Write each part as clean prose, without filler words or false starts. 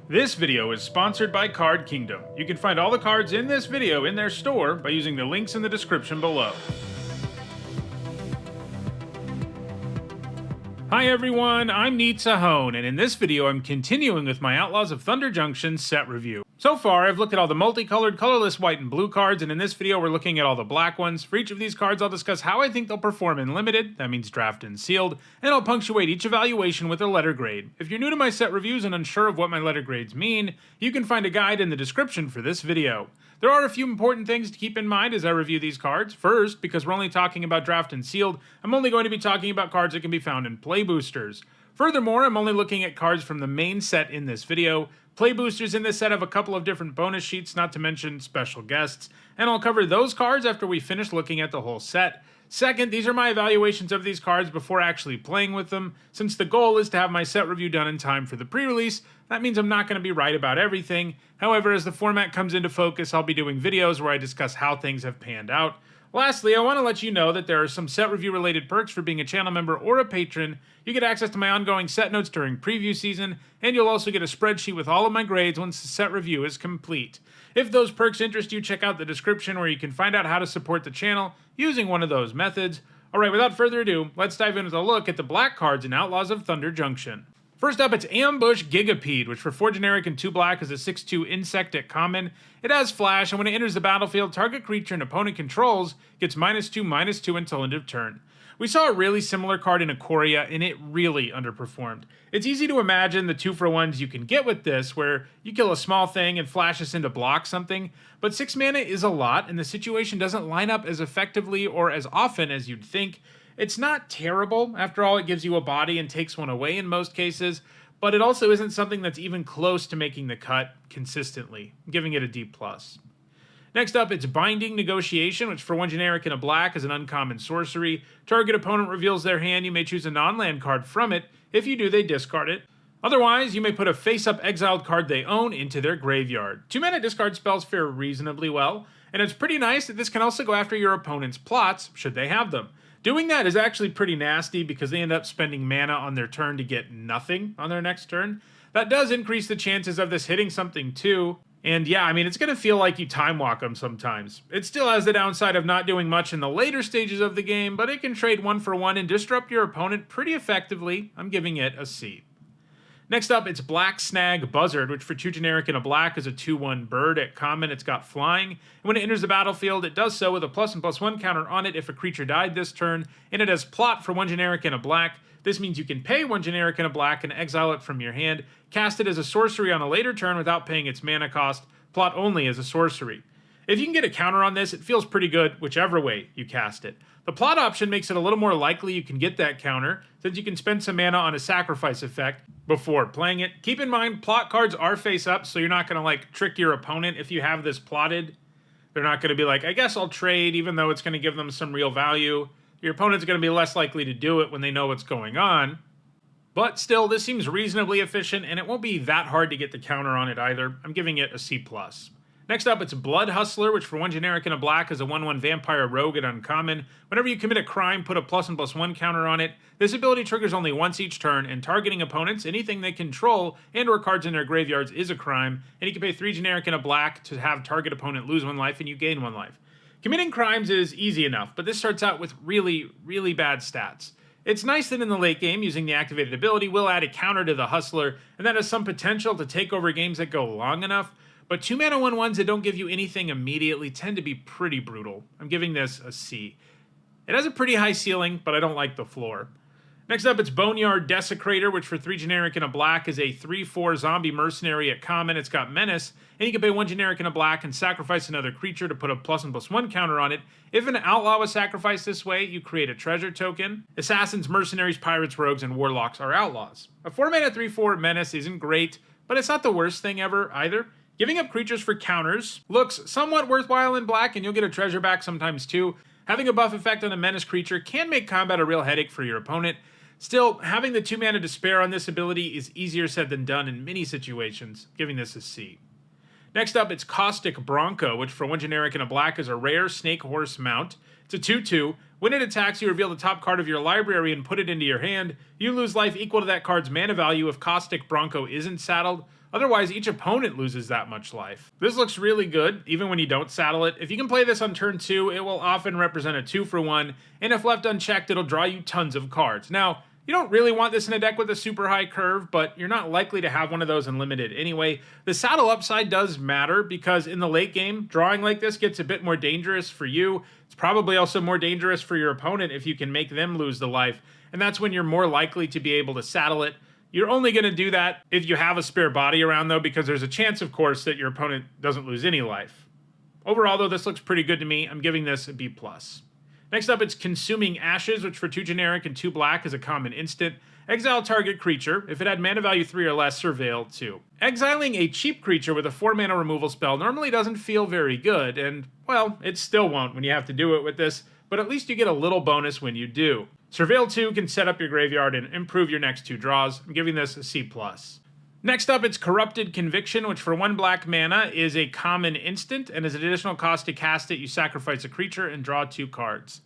This video is sponsored by Card Kingdom. You can find all the cards in this video in their store by using the links in the description below. Hi everyone, I'm Ner Surprise, and in this video I'm continuing with my Outlaws of Thunder Junction set review. So far, I've looked at all the multicolored, colorless white and blue cards, and in this video we're looking at all the black ones. For each of these cards, I'll discuss how I think they'll perform in Limited, that means Draft and Sealed, and I'll punctuate each evaluation with a letter grade. If you're new to my set reviews and unsure of what my letter grades mean, you can find a guide in the description for this video. There are a few important things to keep in mind as I review these cards. First, because we're only talking about Draft and Sealed, I'm only going to be talking about cards that can be found in play boosters. Furthermore, I'm only looking at cards from the main set in this video. Play boosters in this set have a couple of different bonus sheets, not to mention special guests, and I'll cover those cards after we finish looking at the whole set. Second, these are my evaluations of these cards before actually playing with them. Since the goal is to have my set review done in time for the pre-release, that means I'm not going to be right about everything. However, as the format comes into focus, I'll be doing videos where I discuss how things have panned out. Lastly, I want to let you know that there are some set review related perks for being a channel member or a patron. You get access to my ongoing set notes during preview season, and you'll also get a spreadsheet with all of my grades once the set review is complete. If those perks interest you, check out the description where you can find out how to support the channel using one of those methods. Alright, without further ado, let's dive in with a look at the black cards in Outlaws of Thunder Junction. First up, it's Ambush Gigapede, which for 4 generic and 2 black is a 6/2 insect at common. It has flash, and when it enters the battlefield, target creature an opponent controls gets -2/-2 until end of turn. We saw a really similar card in Ikoria, and it really underperformed. It's easy to imagine the 2-for-1s you can get with this, where you kill a small thing and flash us in to block something, but 6 mana is a lot, and the situation doesn't line up as effectively or as often as you'd think. It's not terrible. After all, it gives you a body and takes one away in most cases, but it also isn't something that's even close to making the cut consistently. I'm giving it a D+. Next up, it's Binding Negotiation, which for 1 generic and a black is an uncommon sorcery. Target opponent reveals their hand, you may choose a non-land card from it. If you do, they discard it. Otherwise, you may put a face-up exiled card they own into their graveyard. 2 mana discard spells fare reasonably well, and it's pretty nice that this can also go after your opponent's plots, should they have them. Doing that is actually pretty nasty because they end up spending mana on their turn to get nothing on their next turn. That does increase the chances of this hitting something too. And yeah, I mean, it's going to feel like you time walk them sometimes. It still has the downside of not doing much in the later stages of the game, but it can trade 1-for-1 and disrupt your opponent pretty effectively. I'm giving it a C. Next up, it's Black Snag Buzzard, which for 2 generic and a black is a 2/1 bird. At common, it's got flying. And when it enters the battlefield, it does so with a +1/+1 counter on it if a creature died this turn, and it has plot for 1 generic and a black. This means you can pay 1 generic and a black and exile it from your hand, cast it as a sorcery on a later turn without paying its mana cost, plot only as a sorcery. If you can get a counter on this, it feels pretty good whichever way you cast it. The plot option makes it a little more likely you can get that counter, since you can spend some mana on a sacrifice effect before playing it. Keep in mind, plot cards are face up, so you're not going to like trick your opponent if you have this plotted. They're not going to be like, I guess I'll trade, even though it's going to give them some real value. Your opponent's going to be less likely to do it when they know what's going on. But still, this seems reasonably efficient, and it won't be that hard to get the counter on it either. I'm giving it a C+. Next up, it's Blood Hustler, which for 1 generic and a black is a 1/1 vampire rogue at uncommon. Whenever you commit a crime, put a +1/+1 counter on it. This ability triggers only once each turn, and targeting opponents, anything they control, and or cards in their graveyards is a crime, and you can pay 3 generic and a black to have target opponent lose 1 life and you gain 1 life. Committing crimes is easy enough, but this starts out with really, really bad stats. It's nice that in the late game, using the activated ability will add a counter to the Hustler, and that has some potential to take over games that go long enough, but 2 mana 1/1s that don't give you anything immediately tend to be pretty brutal. I'm giving this a C. It has a pretty high ceiling, but I don't like the floor. Next up, it's Boneyard Desecrator, which for 3 generic and a black is a 3/4 zombie mercenary at common. It's got menace, and you can pay 1 generic and a black and sacrifice another creature to put a +1/+1 counter on it. If an outlaw was sacrificed this way, you create a treasure token. Assassins, mercenaries, pirates, rogues, and warlocks are outlaws. A 4 mana 3/4 menace isn't great, but it's not the worst thing ever either. Giving up creatures for counters looks somewhat worthwhile in black, and you'll get a treasure back sometimes too. Having a buff effect on a menace creature can make combat a real headache for your opponent. Still, having the 2 mana to spare on this ability is easier said than done in many situations, giving this a C. Next up, it's Costic Bronco, which for 1 generic and a black is a rare snake horse mount. It's a 2/2. When it attacks, you reveal the top card of your library and put it into your hand. You lose life equal to that card's mana value if Costic Bronco isn't saddled. Otherwise, each opponent loses that much life. This looks really good, even when you don't saddle it. If you can play this on turn 2, it will often represent a 2-for-1, and if left unchecked, it'll draw you tons of cards. Now, you don't really want this in a deck with a super high curve, but you're not likely to have one of those unlimited anyway. The saddle upside does matter because in the late game, drawing like this gets a bit more dangerous for you. It's probably also more dangerous for your opponent if you can make them lose the life, and that's when you're more likely to be able to saddle it. You're only going to do that if you have a spare body around, though, because there's a chance, of course, that your opponent doesn't lose any life. Overall, though, this looks pretty good to me. I'm giving this a B+. Next up, it's Consuming Ashes, which for 2 generic and 2 black is a common instant. Exile target creature. If it had mana value 3 or less, surveil 2. Exiling a cheap creature with a 4 mana removal spell normally doesn't feel very good, and, well, it still won't when you have to do it with this, but at least you get a little bonus when you do. Surveil 2 can set up your graveyard and improve your next 2 draws. I'm giving this a C+. Next up, it's Corrupted Conviction, which for 1 black mana is a common instant, and as an additional cost to cast it, you sacrifice a creature and draw 2 cards.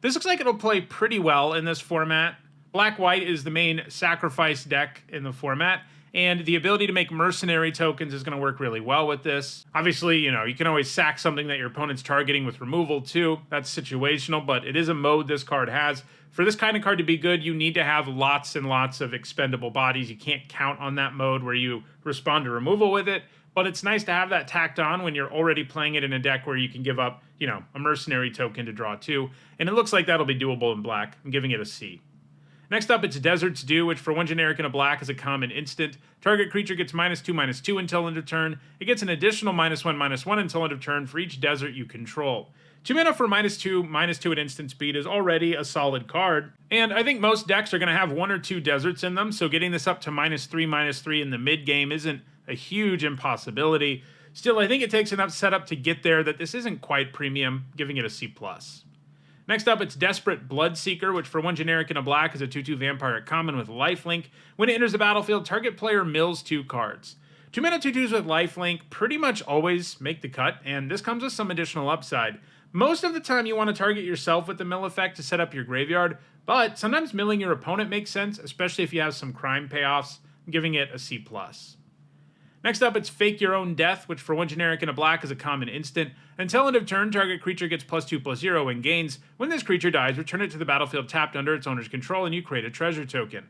This looks like it'll play pretty well in this format. Black-white is the main sacrifice deck in the format, and the ability to make mercenary tokens is going to work really well with this. Obviously, you can always sack something that your opponent's targeting with removal too. That's situational, but it is a mode this card has. For this kind of card to be good, you need to have lots and lots of expendable bodies. You can't count on that mode where you respond to removal with it, but it's nice to have that tacked on when you're already playing it in a deck where you can give up, a mercenary token to draw 2, and it looks like that'll be doable in black. I'm giving it a C. Next up, it's Desert's Due, which for 1 generic and a black is a common instant. Target creature gets -2/-2 until end of turn. It gets an additional -1/-1 until end of turn for each desert you control. 2 mana for -2/-2 at instant speed is already a solid card, and I think most decks are going to have 1 or 2 deserts in them, so getting this up to -3/-3 in the mid-game isn't a huge impossibility. Still, I think it takes enough setup to get there that this isn't quite premium, giving it a C+. Next up, it's Desperate Bloodseeker, which for 1 generic and a black is a 2/2 vampire at common with lifelink. When it enters the battlefield, target player mills 2 cards. 2 mana 2/2s with lifelink pretty much always make the cut, and this comes with some additional upside. Most of the time you want to target yourself with the mill effect to set up your graveyard, but sometimes milling your opponent makes sense, especially if you have some crime payoffs. I'm giving it a C+. Next up, it's Fake Your Own Death, which for 1 generic and a black is a common instant. Until end of turn, target creature gets +2/+0 and gains. When this creature dies, return it to the battlefield tapped under its owner's control, and you create a treasure token.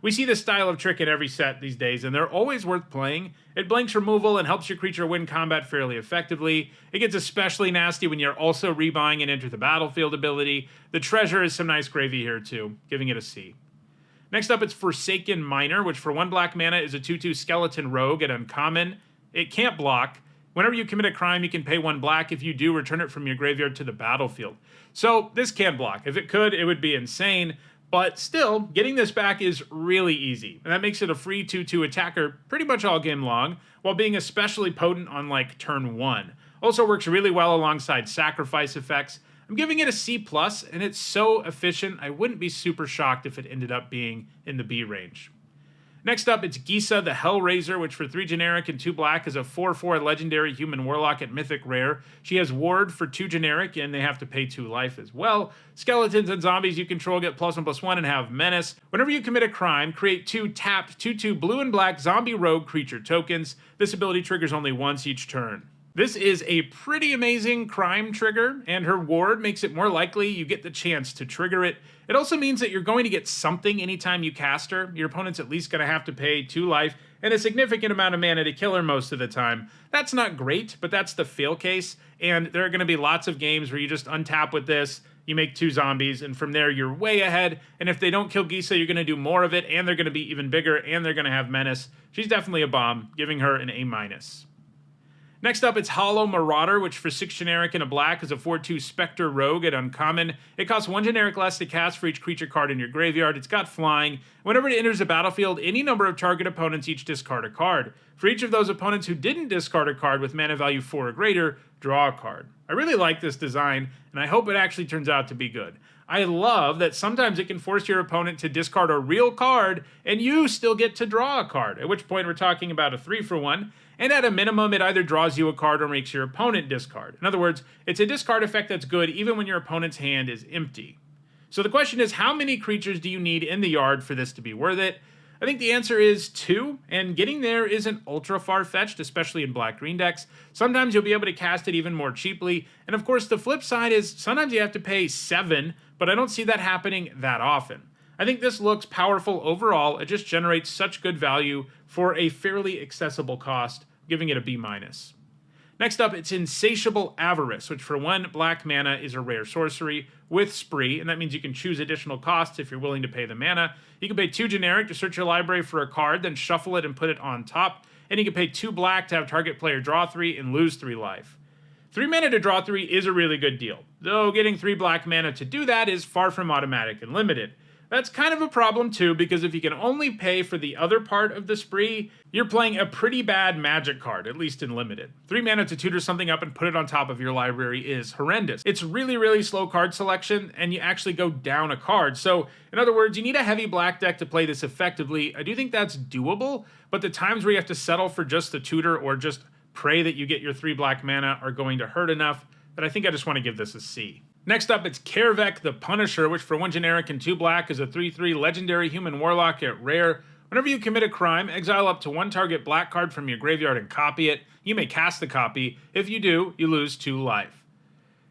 We see this style of trick in every set these days, and they're always worth playing. It blanks removal and helps your creature win combat fairly effectively. It gets especially nasty when you're also rebuying an Enter the Battlefield ability. The treasure is some nice gravy here too, giving it a C. Next up, it's Forsaken Miner, which for 1 black mana is a 2/2 skeleton rogue at uncommon. It can't block. Whenever you commit a crime, you can pay 1 black. If you do, return it from your graveyard to the battlefield. So this can block. If it could, it would be insane. But still, getting this back is really easy. And that makes it a free 2/2 attacker pretty much all game long, while being especially potent on turn 1. Also works really well alongside sacrifice effects. I'm giving it a C+, and it's so efficient, I wouldn't be super shocked if it ended up being in the B range. Next up, it's Giza the Hellraiser, which for 3 generic and 2 black is a 4/4 legendary human warlock at mythic rare. She has ward for 2 generic, and they have to pay 2 life as well. Skeletons and zombies you control get +1/+1 and have menace. Whenever you commit a crime, create 2 tapped 2/2 blue and black zombie rogue creature tokens. This ability triggers only once each turn. This is a pretty amazing crime trigger, and her ward makes it more likely you get the chance to trigger it. It also means that you're going to get something anytime you cast her. Your opponent's at least going to have to pay 2 life and a significant amount of mana to kill her most of the time. That's not great, but that's the fail case, and there are going to be lots of games where you just untap with this, you make 2 zombies, and from there you're way ahead, and if they don't kill Giza, you're going to do more of it, and they're going to be even bigger, and they're going to have menace. She's definitely a bomb, giving her an A-. Next up, it's Hollow Marauder, which for 6 generic and a black is a 4/2 Spectre Rogue at uncommon. It costs 1 generic less to cast for each creature card in your graveyard. It's got flying. Whenever it enters the battlefield, any number of target opponents each discard a card. For each of those opponents who didn't discard a card with mana value 4 or greater, draw a card. I really like this design, and I hope it actually turns out to be good. I love that sometimes it can force your opponent to discard a real card, and you still get to draw a card, at which point we're talking about a 3-for-1, and at a minimum it either draws you a card or makes your opponent discard. In other words, it's a discard effect that's good even when your opponent's hand is empty. So the question is, how many creatures do you need in the yard for this to be worth it? I think the answer is 2, and getting there isn't ultra far-fetched, especially in black-green decks. Sometimes you'll be able to cast it even more cheaply, and of course the flip side is sometimes you have to pay 7, but I don't see that happening that often. I think this looks powerful overall. It just generates such good value for a fairly accessible cost, giving it a B-. Next up, it's Insatiable Avarus, which for 1 black mana is a rare sorcery with Spree, and that means you can choose additional costs if you're willing to pay the mana. You can pay 2 generic to search your library for a card, then shuffle it and put it on top, and you can pay 2 black to have target player draw 3 and lose 3 life. 3 mana to draw 3 is a really good deal, though getting 3 black mana to do that is far from automatic and limited. That's kind of a problem too, because if you can only pay for the other part of the Spree, you're playing a pretty bad magic card, at least in limited. 3 mana to tutor something up and put it on top of your library is horrendous. It's really slow card selection, and you actually go down a card. So, in other words, you need a heavy black deck to play this effectively. I do think that's doable, but the times where you have to settle for just the tutor or just pray that you get your 3 black mana are going to hurt enough that I think I just want to give this a C. Next up, it's Kervek the Punisher, which for 1 generic and 2 black is a 3/3 legendary human warlock at rare. Whenever you commit a crime, exile up to 1 target black card from your graveyard and copy it. You may cast the copy. If you do, you lose 2 life.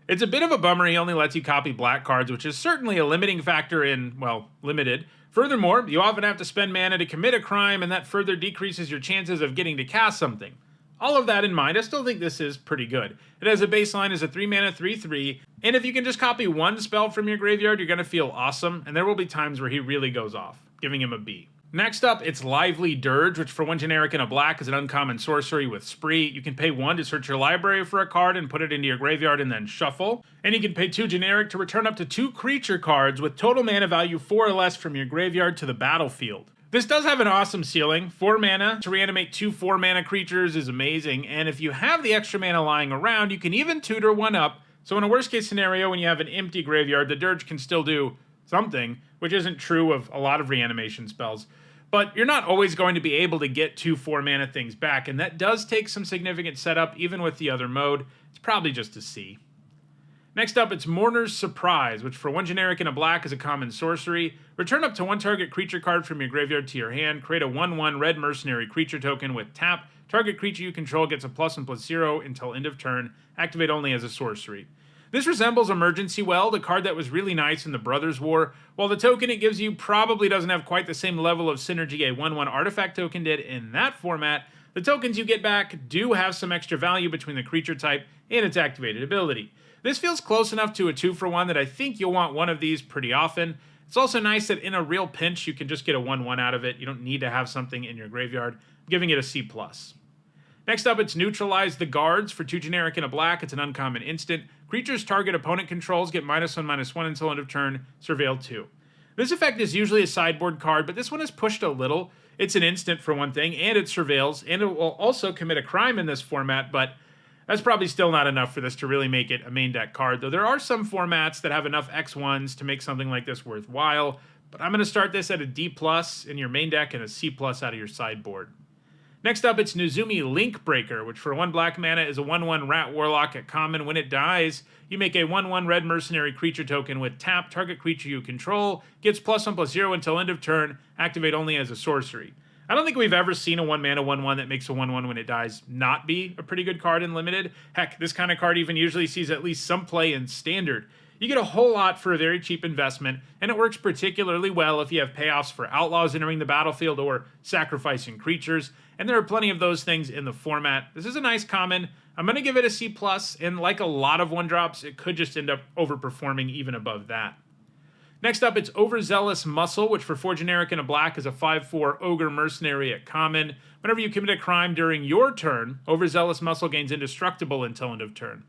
It's a bit of a bummer he only lets you copy black cards, which is certainly a limiting factor in, well, limited. Furthermore, you often have to spend mana to commit a crime, and that further decreases your chances of getting to cast something. All of that in mind, I still think this is pretty good. It has a baseline as a 3 mana 3/3, and if you can just copy 1 spell from your graveyard, you're going to feel awesome, and there will be times where he really goes off, giving him a B. Next up, it's Lively Durge, which for 1 generic and a black is an uncommon sorcery with Spree. You can pay 1 to search your library for a card and put it into your graveyard and then shuffle. And you can pay 2 generic to return up to 2 creature cards with total mana value 4 or less from your graveyard to the battlefield. This does have an awesome ceiling. 4 mana to reanimate 2 4-mana creatures is amazing, and if you have the extra mana lying around, you can even tutor 1 up, so in a worst case scenario when you have an empty graveyard, the Durge can still do something, which isn't true of a lot of reanimation spells. But you're not always going to be able to get 2 4-mana things back, and that does take some significant setup even with the other mode. It's probably just a C. Next up, it's Ner Surprise, which for 1 generic and a black is a common sorcery. Return up to 1 target creature card from your graveyard to your hand. Create a 1/1 red mercenary creature token with tap. Target creature you control gets a +1/+0 until end of turn. Activate only as a sorcery. This resembles Emergency Well, the card that was really nice in the Brothers War. While the token it gives you probably doesn't have quite the same level of synergy a 1/1 artifact token did in that format, the tokens you get back do have some extra value between the creature type and its activated ability. This feels close enough to a 2-for-1 that I think you'll want 1 of these pretty often. It's also nice that in a real pinch you can just get a 1/1 out of it. You don't need to have something in your graveyard. I'm giving it a C+. Next up, it's Neutralize the Guards. For 2 generic and a black, it's an uncommon instant. Creatures target opponent controls get -1/-1 until end of turn, surveil 2. This effect is usually a sideboard card, but this one is pushed a little. It's an instant for one thing, and it surveils, and it will also commit a crime in this format, but that's probably still not enough for this to really make it a main deck card, though there are some formats that have enough X1s to make something like this worthwhile, but I'm going to start this at a D+ in your main deck and a C+ out of your sideboard. Next up, it's Nozumi Linkbreaker, which for 1 black mana is a 1/1 rat warlock at common. When it dies, you make a 1/1 red mercenary creature token with tap. Target creature you control gets +1/+0 until end of turn. Activate only as a sorcery. I don't think we've ever seen a 1 mana 1/1 that makes a 1/1 when it dies not be a pretty good card in limited. Heck, this kind of card even usually sees at least some play in standard. You get a whole lot for a very cheap investment, and it works particularly well if you have payoffs for Outlaws entering the battlefield or sacrificing creatures, and there are plenty of those things in the format. This is a nice common. I'm going to give it a C+, and like a lot of 1-drops, it could just end up overperforming even above that. Next up, it's Overzealous Muscle, which for 4 generic and a black is a 5/4 Ogre Mercenary at common. Whenever you commit a crime during your turn, Overzealous Muscle gains indestructible until end of turn.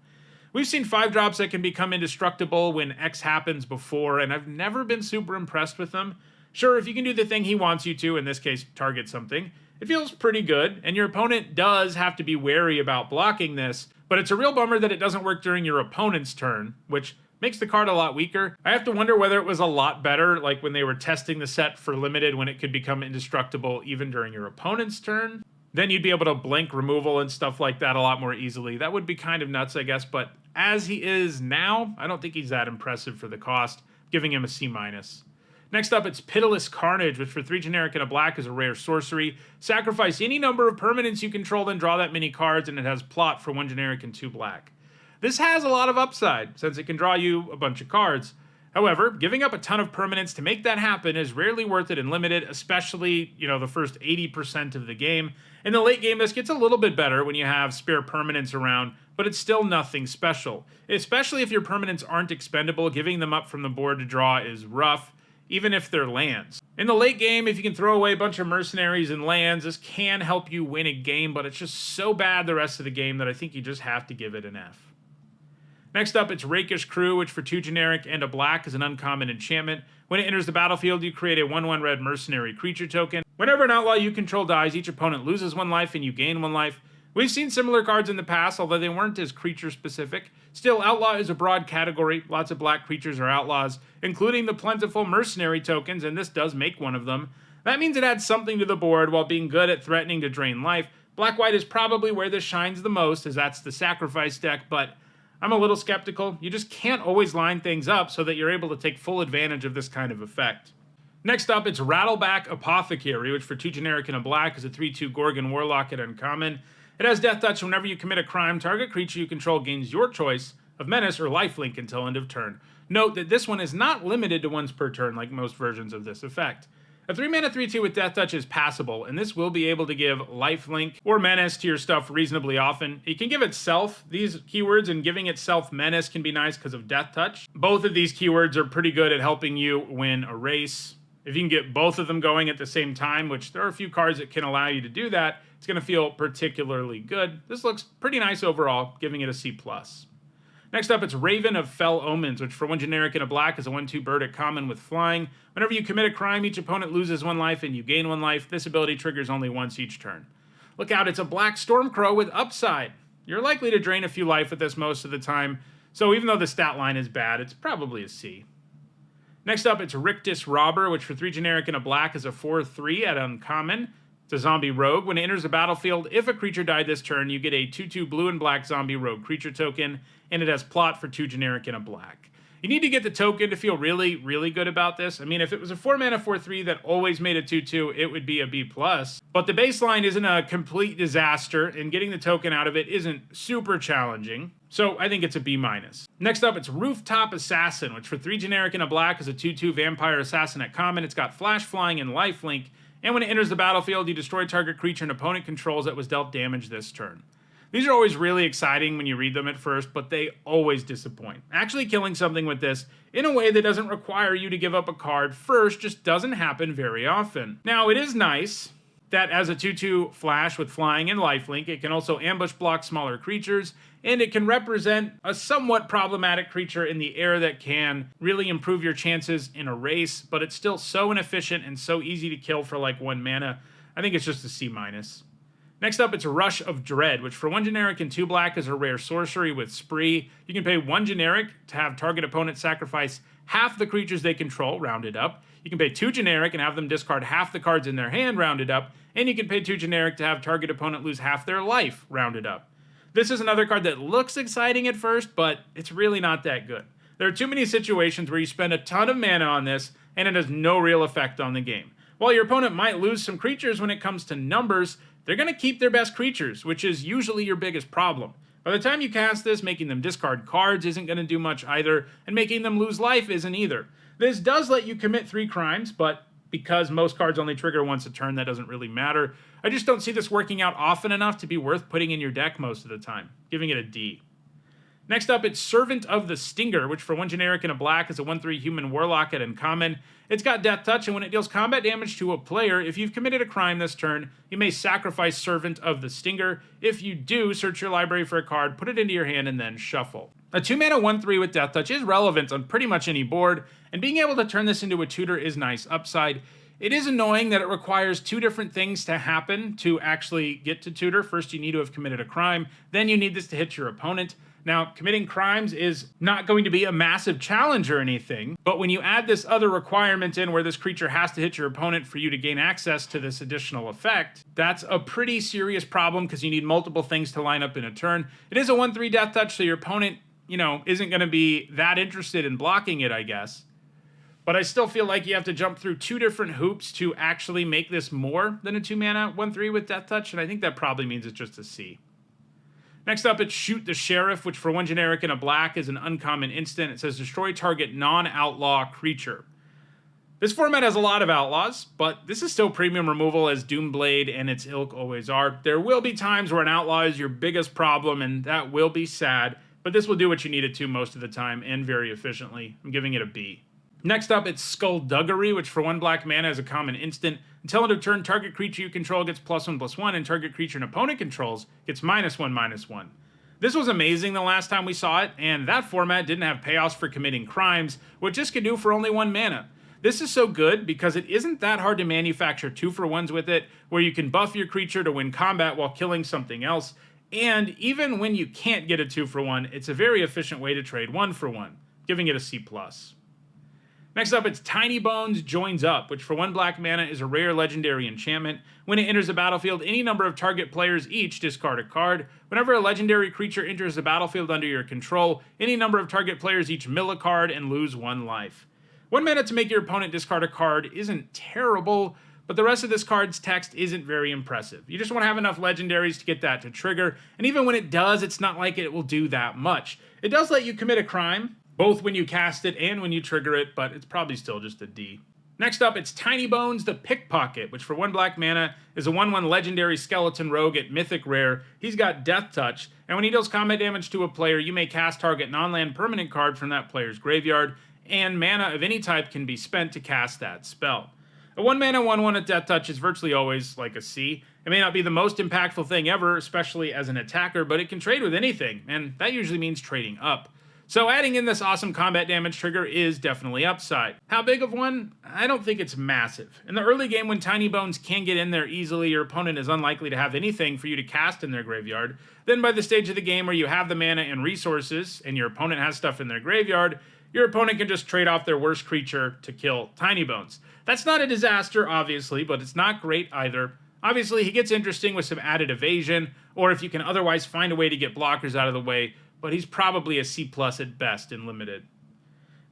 We've seen 5-drops that can become indestructible when X happens before, and I've never been super impressed with them. Sure, if you can do the thing he wants you to, in this case, target something, It feels pretty good, and your opponent does have to be wary about blocking this, but it's a real bummer that it doesn't work during your opponent's turn, which makes the card a lot weaker. I have to wonder whether it was a lot better, like when they were testing the set for limited when it could become indestructible even during your opponent's turn. Then you'd be able to blink removal and stuff like that a lot more easily. That would be kind of nuts, I guess, but as he is now, I don't think he's that impressive for the cost, giving him a C-. Next up, it's Pius Carnage, which for 3 generic and a black is a rare sorcery. Sacrifice any number of permanents you control, then draw that many cards, and it has plot for 1 generic and 2 black. This has a lot of upside, since it can draw you a bunch of cards. However, giving up a ton of permanents to make that happen is rarely worth it in limited, especially, the first 80% of the game. In the late game, this gets a little bit better when you have spare permanents around, but it's still nothing special. Especially if your permanents aren't expendable, giving them up from the board to draw is rough, even if they're lands. In the late game, if you can throw away a bunch of mercenaries and lands, this can help you win a game, but it's just so bad the rest of the game that I think you just have to give it an F. Next up, it's Raish Crew, which for 2 generic and a black is an uncommon enchantment. When it enters the battlefield, you create a 1/1 red mercenary creature token. Whenever an outlaw you control dies, each opponent loses 1 life and you gain 1 life. We've seen similar cards in the past, although they weren't as creature-specific. Still, Outlaw is a broad category. Lots of black creatures are outlaws, including the plentiful mercenary tokens, and this does make one of them. That means it adds something to the board while being good at threatening to drain life. Black-white is probably where this shines the most, as that's the sacrifice deck, but I'm a little skeptical. You just can't always line things up so that you're able to take full advantage of this kind of effect. Next up, it's Rattleback Apothecary, which for 2 generic and a black is a 3/2 Gorgon Warlock at uncommon. It has Death Touch. Whenever you commit a crime, target creature you control gains your choice of menace or lifelink until end of turn. Note that this one is not limited to once per turn like most versions of this effect. A 3-mana 3/2 with Death Touch is passable, and this will be able to give lifelink or menace to your stuff reasonably often. It can give itself these keywords, and giving itself menace can be nice because of Death Touch. Both of these keywords are pretty good at helping you win a race. If you can get both of them going at the same time, which there are a few cards that can allow you to do that, it's going to feel particularly good. This looks pretty nice overall, giving it a C+. Next up, it's Raven of Fell Omens, which for 1 generic and a black is a 1/2 bird at common with flying. Whenever you commit a crime, each opponent loses 1 life and you gain 1 life. This ability triggers only once each turn. Look out, it's a black Stormcrow with upside. You're likely to drain a few life with this most of the time, so even though the stat line is bad, it's probably a C. Next up, it's Rictus Robber, which for 3 generic and a black is a 4/3 at uncommon. It's a zombie rogue. When it enters the battlefield, if a creature died this turn, you get a 2/2 blue and black zombie rogue creature token, and it has plot for 2 generic and a black. You need to get the token to feel really, really good about this. I mean, if it was a 4-mana 4/3 that always made a 2/2, it would be a B+. But the baseline isn't a complete disaster, and getting the token out of it isn't super challenging. So I think it's a B-. Next up, it's Rooftop Assassin, which for 3 generic and a black is a 2/2 vampire assassin at common. It's got flash, flying, and lifelink. And when it enters the battlefield, you destroy target creature an opponent controls that was dealt damage this turn. These are always really exciting when you read them at first, but they always disappoint. Actually killing something with this in a way that doesn't require you to give up a card first just doesn't happen very often. Now, it is nice that as a 2/2 flash with flying and lifelink, it can also ambush block smaller creatures, and it can represent a somewhat problematic creature in the air that can really improve your chances in a race, but it's still so inefficient and so easy to kill for like 1 mana. I think it's just a C-. Next up, it's Rush of Dread, which for 1 generic and 2 black is a rare sorcery with Spree. You can pay 1 generic to have target opponent sacrifice half the creatures they control, rounded up. You can pay 2 generic and have them discard half the cards in their hand, rounded up. And you can pay 2 generic to have target opponent lose half their life, rounded up. This is another card that looks exciting at first, but it's really not that good. There are too many situations where you spend a ton of mana on this, and it has no real effect on the game. While your opponent might lose some creatures when it comes to numbers, they're going to keep their best creatures, which is usually your biggest problem. By the time you cast this, making them discard cards isn't going to do much either, and making them lose life isn't either. This does let you commit 3 crimes, but because most cards only trigger once a turn, that doesn't really matter. I just don't see this working out often enough to be worth putting in your deck most of the time, giving it a D. Next up, it's Servant of the Stinger, which for 1 generic and a black is a 1/3 human warlock at uncommon. It's got Death Touch, and when it deals combat damage to a player, if you've committed a crime this turn, you may sacrifice Servant of the Stinger. If you do, search your library for a card, put it into your hand, and then shuffle. A 2-mana 1/3 with Death Touch is relevant on pretty much any board, and being able to turn this into a tutor is nice upside. It is annoying that it requires two different things to happen to actually get to tutor. First, you need to have committed a crime, then you need this to hit your opponent. Now, committing crimes is not going to be a massive challenge or anything, but when you add this other requirement in where this creature has to hit your opponent for you to gain access to this additional effect, that's a pretty serious problem because you need multiple things to line up in a turn. It is a 1/3 death touch, so your opponent, isn't going to be that interested in blocking it, I guess. But I still feel like you have to jump through two different hoops to actually make this more than a 2-mana 1/3 with death touch, and I think that probably means it's just a C. Next up, it's Shoot the Sheriff, which for 1 generic and a black is an uncommon instant. It says destroy target non-outlaw creature. This format has a lot of outlaws, but this is still premium removal as Doomblade and its ilk always are. There will be times where an outlaw is your biggest problem, and that will be sad, but this will do what you need it to most of the time and very efficiently. I'm giving it a B. Next up, it's Skullduggery, which for 1 black mana is a common instant. Until end of turn, target creature you control gets +1/+1, and target creature an opponent controls gets -1/-1. This was amazing the last time we saw it, and that format didn't have payoffs for committing crimes, which this could do for only 1 mana. This is so good because it isn't that hard to manufacture 2-for-1s with it, where you can buff your creature to win combat while killing something else, and even when you can't get a 2-for-1, it's a very efficient way to trade 1-for-1, giving it a C+. Next up, it's Tiny Bones Joins Up, which for 1 black mana is a rare legendary enchantment. When it enters the battlefield, any number of target players each discard a card. Whenever a legendary creature enters the battlefield under your control, any number of target players each mill a card and lose 1 life. 1 mana to make your opponent discard a card isn't terrible, but the rest of this card's text isn't very impressive. You just want to have enough legendaries to get that to trigger, and even when it does, it's not like it will do that much. It does let you commit a crime, both when you cast it and when you trigger it, but it's probably still just a D. Next up, it's Tiny Bones the Pickpocket, which for 1 black mana is a 1/1 legendary skeleton rogue at Mythic Rare. He's got Death Touch, and when he deals combat damage to a player, you may cast target non-land permanent card from that player's graveyard, and mana of any type can be spent to cast that spell. A 1 mana 1/1 at Death Touch is virtually always like a C. It may not be the most impactful thing ever, especially as an attacker, but it can trade with anything, and that usually means trading up. So adding in this awesome combat damage trigger is definitely upside. How big of one? I don't think it's massive. In the early game when Tiny Bones can get in there easily, your opponent is unlikely to have anything for you to cast in their graveyard. Then by the stage of the game where you have the mana and resources, and your opponent has stuff in their graveyard, your opponent can just trade off their worst creature to kill Tiny Bones. That's not a disaster, obviously, but it's not great either. Obviously, he gets interesting with some added evasion, or if you can otherwise find a way to get blockers out of the way, but he's probably a C+ at best in limited.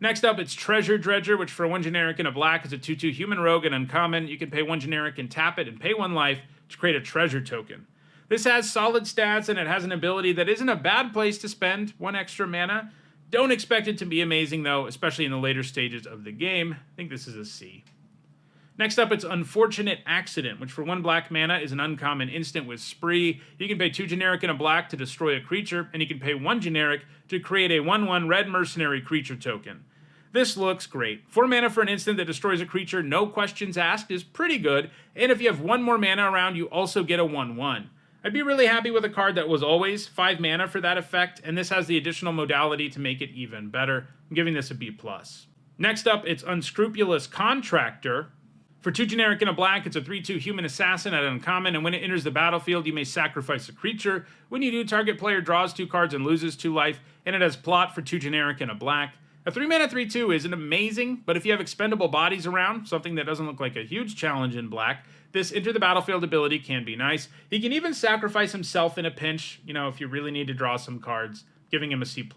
Next up, it's Treasure Dredger, which for 1 generic and a black is a 2/2 human rogue and uncommon. You can pay 1 generic and tap it and pay 1 life to create a treasure token. This has solid stats, and it has an ability that isn't a bad place to spend 1 extra mana. Don't expect it to be amazing, though, especially in the later stages of the game. I think this is a C. Next up, it's Unfortunate Accident, which for 1 black mana is an uncommon instant with Spree. You can pay 2 generic and a black to destroy a creature, and you can pay 1 generic to create a 1/1 red mercenary creature token. This looks great. 4 mana for an instant that destroys a creature, no questions asked, is pretty good, and if you have 1 more mana around, you also get a 1/1. I'd be really happy with a card that was always 5 mana for that effect, and this has the additional modality to make it even better. I'm giving this a B+. Next up, it's Unscrupulous Contractor. For 2 generic and a black, it's a 3/2 human assassin at uncommon, and when it enters the battlefield, you may sacrifice a creature. When you do, target player draws 2 cards and loses 2 life, and it has plot for 2 generic and a black. A 3 mana 3/2 isn't amazing, but if you have expendable bodies around, something that doesn't look like a huge challenge in black, this enter the battlefield ability can be nice. He can even sacrifice himself in a pinch, if you really need to draw some cards, giving him a C+.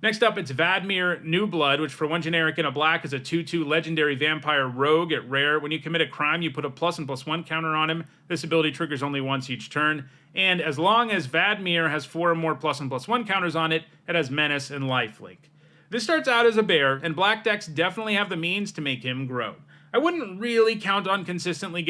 Next up, it's Vadir New Blood, which for 1 generic and a black is a 2/2 legendary vampire rogue at rare. When you commit a crime, you put a +1/+1 counter on him. This ability triggers only once each turn. And as long as Vadir has 4 or more +1/+1 counters on it, it has Menace and Lifelink. This starts out as a bear, and black decks definitely have the means to make him grow. I wouldn't really count on consistently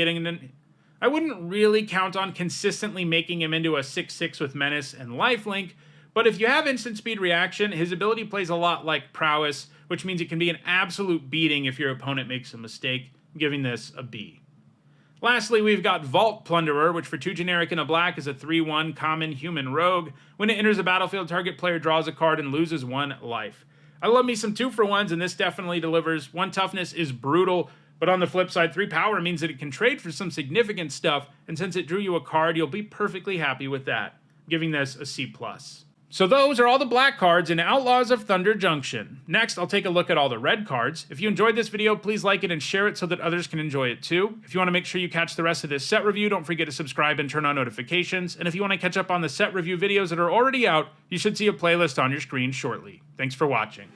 making him into a 6/6 with Menace and Lifelink, but if you have instant speed reaction, his ability plays a lot like prowess, which means it can be an absolute beating if your opponent makes a mistake. I'm giving this a B. Lastly, we've got Vault Plunderer, which for 2 generic and a black is a 3/1 common human rogue. When it enters the battlefield, target player draws a card and loses 1 life. I love me some 2-for-1s, and this definitely delivers. 1 toughness is brutal, but on the flip side, 3 power means that it can trade for some significant stuff, and since it drew you a card, you'll be perfectly happy with that. I'm giving this a C+. So those are all the black cards in Outlaws of Thunder Junction. Next, I'll take a look at all the red cards. If you enjoyed this video, please like it and share it so that others can enjoy it too. If you want to make sure you catch the rest of this set review, don't forget to subscribe and turn on notifications. And if you want to catch up on the set review videos that are already out, you should see a playlist on your screen shortly. Thanks for watching.